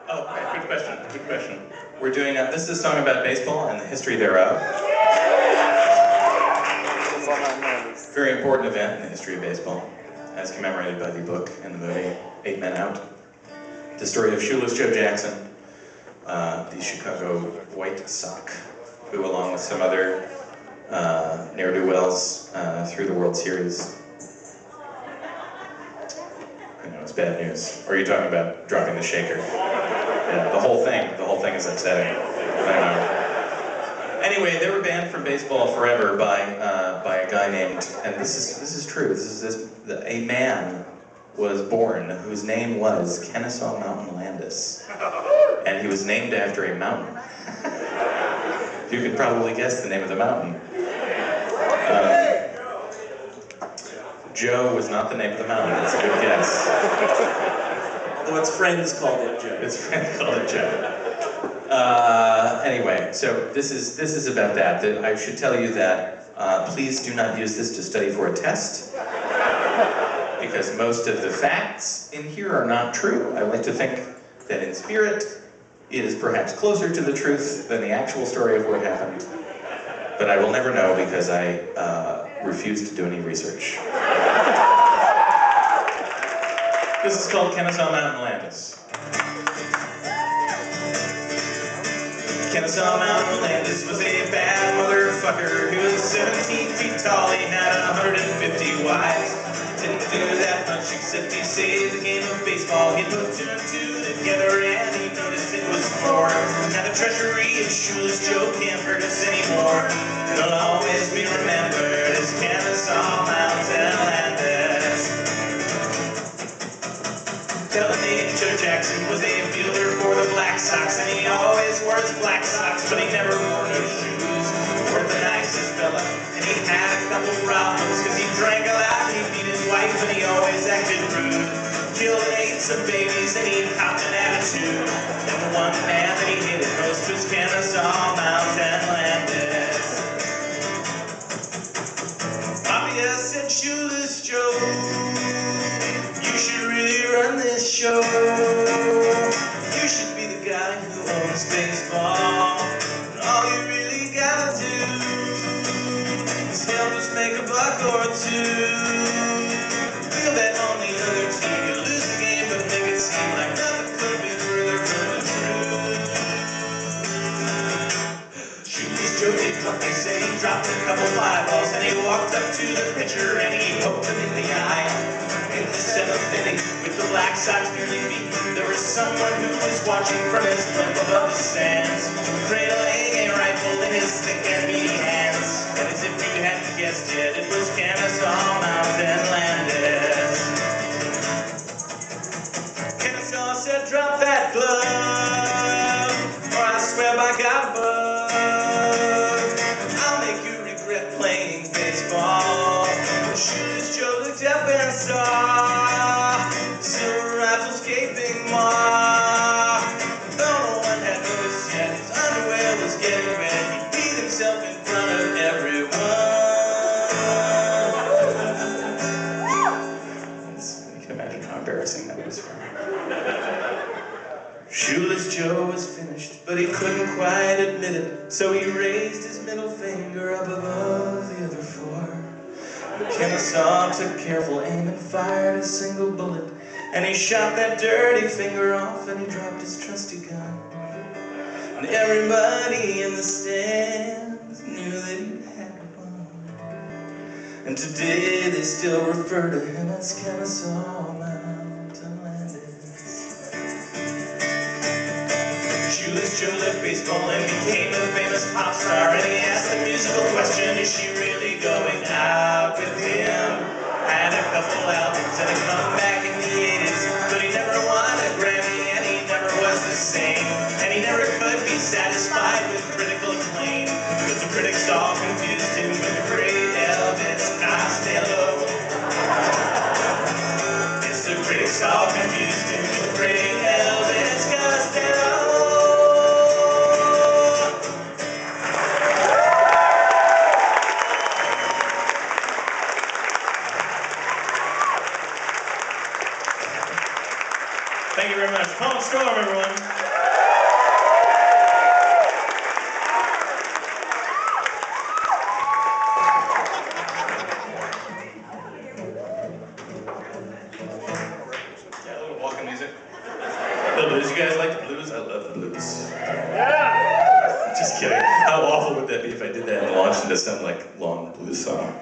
Oh, okay, good question, good question. We're doing, this is a song about baseball and the history thereof. Very important event in the history of baseball, as commemorated by the book and the movie, 8 Men Out. The story of Shoeless Joe Jackson, the Chicago White Sox, who along with some other ne'er-do-wells through the World Series. I know, it's bad news. Or are you talking about dropping the shaker? Yeah, the whole thing is upsetting. I know. Anyway, they were banned from baseball forever by a guy named, and this is true. A man was born whose name was Kenesaw Mountain Landis, and he was named after a mountain. You could probably guess the name of the mountain. Joe was not the name of the mountain. That's a good guess. Although its friends called it Joe. Its friends called it Joe. Anyway, so this is about that. I should tell you that please do not use this to study for a test, because most of the facts in here are not true. I like to think that in spirit it is perhaps closer to the truth than the actual story of what happened. But I will never know because I refuse to do any research. This is called Kenesaw Mountain Landis. Kenesaw Mountain Landis was a bad motherfucker who was 17 feet tall. He had 150 wives. Didn't do that much except he saved the game of baseball. He put 2 and 2 together and he noticed it was 4. Now the treachery of Shoeless Joe can't hurt us anymore. It'll always be remembered as Kenesaw Mountain Landis. Joe Jackson was a fielder for the Black Sox, and he always wore his black socks, but he never wore no shoes. Worth the nicest fella, and he had a couple problems, cause he drank a lot, he beat his wife, and he always acted rude. Killed and ate some babies, and he popped an attitude. And the one man that he hated most was Kenesaw Mountain Landis. Mafia said, Shoeless Joe, you should really run this show. You should be the guy who owns baseball. And all you really gotta do is help us make a buck or two. Feel that on the other team, you lose the game, but make it seem like nothing could be further from the truth. Shoeless Joe did what they say. He dropped a couple fly balls, and he walked up to the pitcher, and he poked him in the eye. In the 7th inning, with the Black Sox nearly beaten, there was someone who was watching from his blimp above the stands, cradling a rifle in his thick and meaty hands. And as if you hadn't guessed it, it was Kenesaw Mountain Landis. Kenesaw said, drop that glove, or I swear by God above, I'll make you regret playing baseball. Shoeless Joe looked up and saw the silver rifle's gaping maw. Though no one had noticed yet, his underwear was getting red. He beat himself in front of everyone. You can imagine how embarrassing that was for him. Shoeless Joe was finished, but he couldn't quite admit it, so he raised his middle finger up above the other 4. Kenesaw took careful aim and fired a single bullet, and he shot that dirty finger off, and he dropped his trusty gun. And everybody in the stands knew that he had won. And today they still refer to him as Kenesaw Mountain Landis. Shoeless Joe left baseball and became a famous pop star, and he asked the musical question, is she really going out with him? Had a couple albums and a comeback in the 80s, but he never won a Grammy and he never was the same. And he never could be satisfied with critical acclaim, because the critics all confused him with the great Elvis Costello. Yes, the critics all confused him with the great Elvis Costello. Thank you very much. Palm Storm, everyone. blues. You guys like the blues? I love the blues. Yeah! Just kidding. How awful would that be if I did that and launched into some like long blues song?